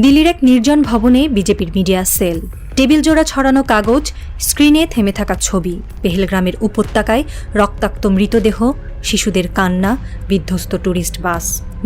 দিল্লির এক নির্জন ভবনে বিজেপির মিডিয়া সেল। টেবিল জোড়া ছড়ানো কাগজ, স্ক্রিনে থেমে থাকা ছবি, পেহেলগ্রামের উপত্যকায় রক্তাক্ত মৃতদেহ, শিশুদের কান্না, বিধ্বস্ত ট্যুরিস্ট বাস।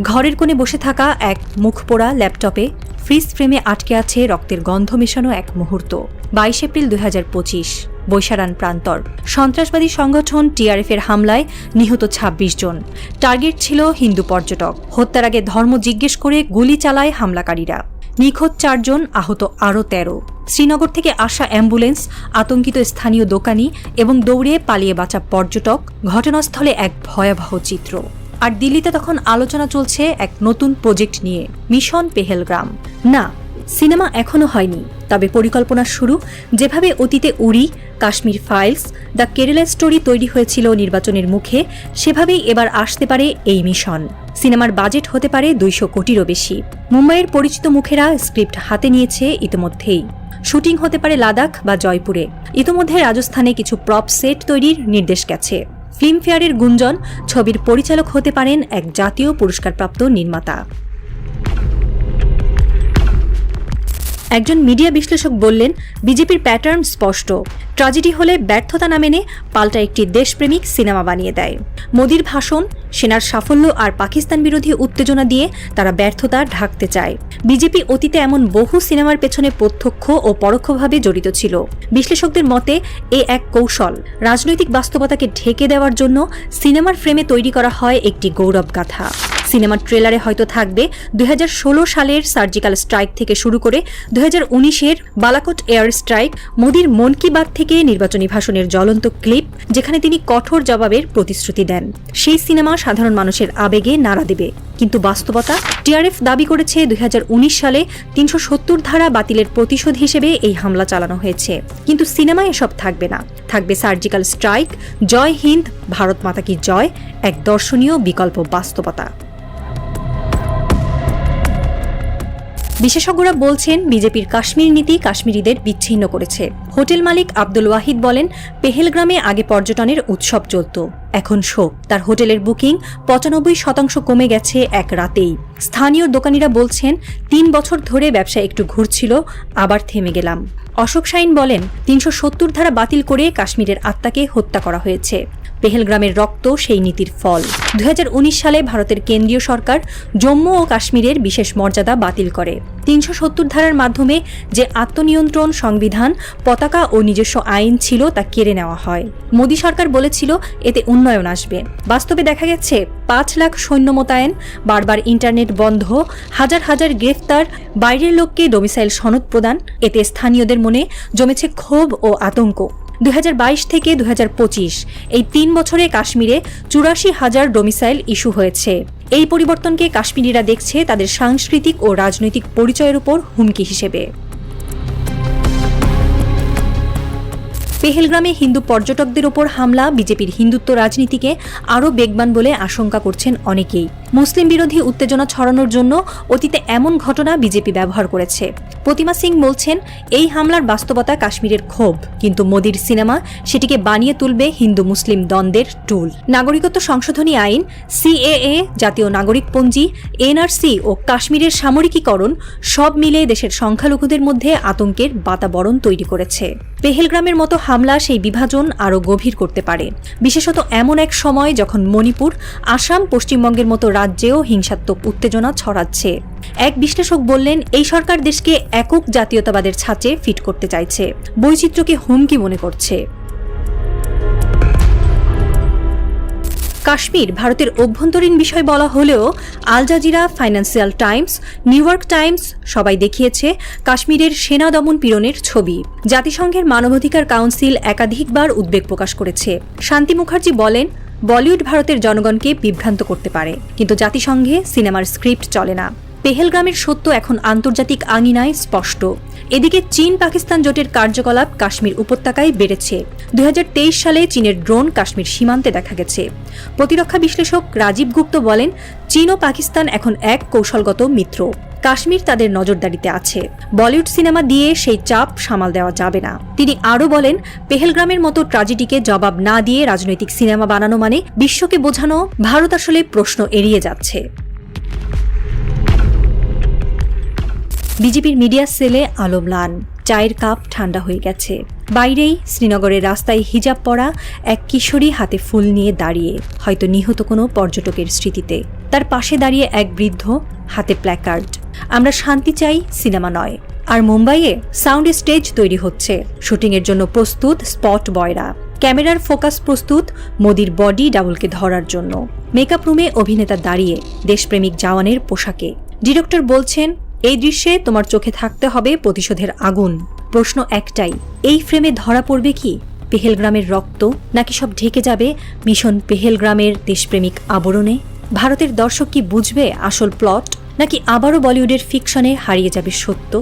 ঘরের কোণে বসে থাকা এক মুখপোড়া ল্যাপটপে ফ্রিজ ফ্রেমে আটকে আছে রক্তের গন্ধ মেশানো এক মুহূর্ত। 22 এপ্রিল 2025, বৈশারান প্রান্তর। সন্ত্রাসবাদী সংগঠন টিআরএফ এর হামলায় নিহত 26 জন। টার্গেট ছিল হিন্দু পর্যটক। হত্যার আগে ধর্ম জিজ্ঞেস করে গুলি চালায় হামলাকারীরা। নিখোঁজ 4 জন, আহত আরও 13। শ্রীনগর থেকে আসা অ্যাম্বুলেন্স, আতঙ্কিত স্থানীয় দোকানি এবং দৌড়ে পালিয়ে বাঁচা পর্যটক। ঘটনাস্থলে এক ভয়াবহ চিত্র। আর দিল্লিতে তখন আলোচনা চলছে এক নতুন প্রজেক্ট নিয়ে, মিশন পেহেলগ্রাম। না, সিনেমা এখনো হয়নি, তবে পরিকল্পনা শুরু। যেভাবে অতীতে Uri, Kashmir files, the Kerala story তৈরি হয়েছিল নির্বাচনের মুখে, সেভাবেই এবার আসতে পারে এই মিশন। সিনেমার বাজেট হতে পারে 200 কোটিরও বেশি। মুম্বাইয়ের পরিচিত মুখেরা স্ক্রিপ্ট হাতে নিয়েছে ইতিমধ্যেই। শুটিং হতে পারে লাদাখ বা জয়পুরে। ইতিমধ্যে রাজস্থানে কিছু প্রপ সেট তৈরির নির্দেশ গেছে। ফিল্মফেয়ারের গুঞ্জন, ছবির পরিচালক হতে পারেন এক জাতীয় পুরস্কারপ্রাপ্ত নির্মাতা। একজন মিডিয়া বিশ্লেষক বললেন, বিজেপির প্যাটার্ন স্পষ্ট। ট্র্যাজেডি হলে ব্যর্থতা না মেনে পাল্টা একটি দেশপ্রেমিক সিনেমা বানিয়ে দেয়। মোদির ভাষণ, সেনার সাফল্য আর পাকিস্তান বিরোধী উত্তেজনা দিয়ে তারা ব্যর্থতা ঢাকতে চায়। বিজেপি অতীতে এমন বহু সিনেমার পেছনে প্রত্যক্ষ ও পরোক্ষভাবে জড়িত ছিল। বিশ্লেষকদের মতে এ এক কৌশল। রাজনৈতিক বাস্তবতাকে ঢেকে দেওয়ার জন্য সিনেমার ফ্রেমে তৈরি করা হয় একটি গৌরবগাথা। সিনেমার ট্রেলারে হয়তো থাকবে 2016 সালের সার্জিক্যাল স্ট্রাইক থেকে শুরু করে 2019-এর বালাকোট এয়ার স্ট্রাইক, মোদির মন কি বাত থেকে নির্বাচনী ভাষণের জ্বলন্ত ক্লিপ, যেখানে তিনি কঠোর জবাবের প্রতিশ্রুতি দেন। সেই সিনেমা সাধারণ মানুষের আবেগে নাড়া দেবে। কিন্তু বাস্তবতা, টিআরএফ দাবি করেছে 2019 সালে 370 ধারা বাতিলের প্রতিশোধ হিসেবে এই হামলা চালানো হয়েছে। কিন্তু সিনেমায় এসব থাকবে না। থাকবে সার্জিক্যাল স্ট্রাইক, জয় হিন্দ, ভারত মাতা কি জয়, এক দর্শনীয় বিকল্প বাস্তবতা। বিশেষজ্ঞরা বলছেন, বিজেপির কাশ্মীর নীতি কাশ্মীরিদের বিচ্ছিন্ন করেছে। হোটেল মালিক আব্দুল ওয়াহিদ বলেন, পেহেলগ্রামে আগে পর্যটনের উৎসব চলত, এখন শোক। তার হোটেলের বুকিং 95% কমে গেছে এক রাতেই। স্থানীয় দোকানিরা বলছেন, 3 বছর ধরে ব্যবসা একটু ঘুরছিল, আবার থেমে গেলাম। অশোক শাইন বলেন, 370 ধারা বাতিল করে কাশ্মীরের আত্মাকে হত্যা করা হয়েছে। পেহেলগ্রামের রক্ত সেই নীতির ফল। 2019 সালে ভারতের কেন্দ্রীয় সরকার জম্মু ও কাশ্মীরের বিশেষ মর্যাদা বাতিল করে। 370 ধারার মাধ্যমে যে আত্মনিয়ন্ত্রণ, সংবিধান, পতাকা ও নিজস্ব আইন ছিল তা কেড়ে নেওয়া হয়। মোদী সরকার বলেছিল এতে উন্নয়ন আসবে। বাস্তবে দেখা গেছে 5 লাখ সৈন্য মোতায়েন, বারবার ইন্টারনেট বন্ধ, হাজার হাজার গ্রেফতার, বাইরের লোককে ডোমিসাইল সনদ প্রদান। এতে স্থানীয়দের মনে জমেছে ক্ষোভ ও আতঙ্ক। 2022 থেকে 2025 এই 3 বছরে কাশ্মীরে 84,000 ডোমিসাইল ইস্যু হয়েছে। এই পরিবর্তনকে কাশ্মীরিরা দেখছে তাদের সাংস্কৃতিক ও রাজনৈতিক পরিচয়ের উপর হুমকি হিসেবে। পেহেলগ্রামে হিন্দু পর্যটকদের ওপর হামলা বিজেপির হিন্দুত্ব রাজনীতিকে আরও বেগবান বলে আশঙ্কা করছেন অনেকেই। মুসলিম বিরোধী উত্তেজনা ছড়ানোর জন্য অতীতে এমন ঘটনা বিজেপি ব্যবহার করেছে। প্রতিমা সিং বলছেন, এই হামলার বাস্তবতা কাশ্মীরের ক্ষোভ, কিন্তু মোদির সিনেমা সেটিকে বানিয়ে তুলবে হিন্দু মুসলিম দ্বন্দ্বের টুল। নাগরিকত্ব সংশোধনী আইন, সিএএ, জাতীয় নাগরিকপঞ্জি, এনআরসি ও কাশ্মীরের সামরিকীকরণ সব মিলে দেশের সংখ্যালঘুদের মধ্যে আতঙ্কের বাতাবরণ তৈরি করেছে। পেহেলগ্রামের মতো হামলা সেই বিভাজন আরও গভীর করতে পারে, বিশেষত এমন এক সময় যখন মণিপুর, আসাম, পশ্চিমবঙ্গের মতো রাজ্যেও হিংসাত্মক উত্তেজনা ছড়াচ্ছে। এক বিশ্লেষক বললেন, এই সরকার দেশকে একক জাতীয়তাবাদের ছাঁচে ফিট করতে চাইছে, বৈচিত্র্যকে হুমকি মনে করছে। কাশ্মীর ভারতের অভ্যন্তরীণ বিষয় বলা হলেও Al Jazeera, Financial Times, New York Times সবাই দেখিয়েছে কাশ্মীরের সেনা দমন পীড়নের ছবি। জাতিসংঘের মানবাধিকার কাউন্সিল একাধিকবার উদ্বেগ প্রকাশ করেছে। শান্তি মুখার্জি বলেন, বলিউড ভারতের জনগণকে বিভ্রান্ত করতে পারে, কিন্তু জাতিসংঘে সিনেমার স্ক্রিপ্ট চলে না। পেহেলগ্রামের সত্য এখন আন্তর্জাতিক আঙিনায় স্পষ্ট। এদিকে চীন পাকিস্তান জোটের কার্যকলাপ কাশ্মীর উপত্যকায় বেড়েছে। 2023 সালে চীনের ড্রোন কাশ্মীর সীমান্তে দেখা গেছে। প্রতিরক্ষা বিশ্লেষক রাজীব গুপ্ত বলেন, চীন ও পাকিস্তান এখন এক কৌশলগত মিত্র। কাশ্মীর তাদের নজরদারিতে আছে। বলিউড সিনেমা দিয়ে সেই চাপ সামাল দেওয়া যাবে না। তিনি আরও বলেন, পেহেলগ্রামের মতো ট্র্যাজেডিকে জবাব না দিয়ে রাজনৈতিক সিনেমা বানানো মানে বিশ্বকে বোঝানো ভারত আসলে প্রশ্ন এড়িয়ে যাচ্ছে। বিজেপির মিডিয়া সেলে আলো ম্লান, চায়ের কাপ ঠান্ডা হয়ে গেছে। বাইরেই শ্রীনগরের রাস্তায় হিজাব পরা এক কিশোরী হাতে ফুল নিয়ে দাঁড়িয়ে, হয়তো নিহত কোনো পর্যটকের স্মৃতিতে। তার পাশে দাঁড়িয়ে এক বৃদ্ধ, হাতে প্ল্যাকার্ড, আমরা শান্তি চাই, সিনেমা নয়। আর মুম্বাইয়ে সাউন্ড স্টেজ তৈরি হচ্ছে, শুটিংয়ের জন্য প্রস্তুত স্পট বয়রা, ক্যামেরার ফোকাস প্রস্তুত মোদির বডি ডাবলকে ধরার জন্য। মেকআপ রুমে অভিনেতা দাঁড়িয়ে দেশপ্রেমিক জওয়ানের পোশাকে। ডিরেক্টর বলছেন, এই দৃশ্যে তোমার চোখে থাকতে হবে প্রতিশোধের আগুন। প্রশ্ন একটাই, এই ফ্রেমে ধরা পড়বে কি পেহেলগ্রামের রক্ত, নাকি সব ঢেকে যাবে মিশন পেহেলগ্রামের দেশপ্রেমিক আবরণে? ভারতের দর্শক কি বুঝবে আসল প্লট, নাকি আবারও বলিউডের ফিকশনে হারিয়ে যাবে সত্য?